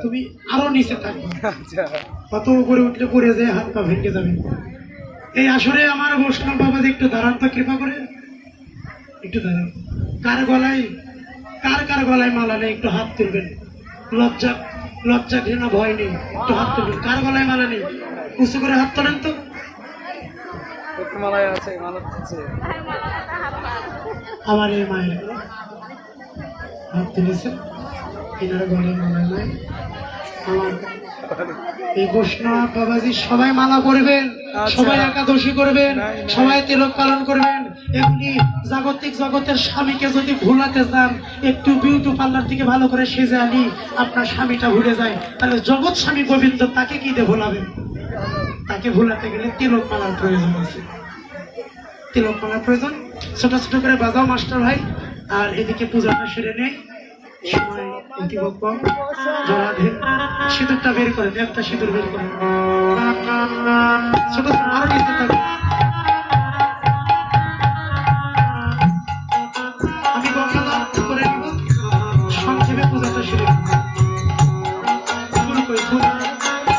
তুমি আরো নিচে থাকবে, কত উপরে উঠলে পড়ে যায়, হাত পা ভেঙে যাবে। এই আসরে আমার বৈষ্ণব বাবাজি একটু দাঁড়ান তো, কৃপা করে একটু দাঁড়ান। কার গলায় মালা নেই একটু হাত তুলবেন। লজ্জা লজ্জা ঘৃণা ভয় নেই, একটু হাত তুলবেন। কার গলায় মালা নেই উঁচু করে হাত তোলেন তো। আমার এই মায়ের হাত তুলেছে, এনার গলায় মালা নাই। আমার এই বৈষ্ণব বাবাজি সবাই মালা করবেন, সবাই একাদশী করবেন, সবাই তিলক পালন করবেন। এমনি জাগতিক জগতের স্বামীকে যদি ভুলাতে চান, একটু বিউটি পার্লার থেকে ভালো করে সেজে আনি আপনার স্বামীটা ভুলে যায়, তাহলে জগৎ স্বামী গোবিন্দ তাকে কি দিয়ে ভোলাবেন? তাকে ভুলাতে গেলে তিলক মালার প্রয়োজন আছে, তিলক মালার প্রয়োজন। ছোট ছোট করে বাজাও মাস্টার ভাই, আর এদিকে পূজাটা সেরে নেই। সময় অতিবাদ কম, জলাধে সিঁদুরটা বের করেন, একটা সিঁদুর বের করেন। ছোট আরো নিচে থাকবে।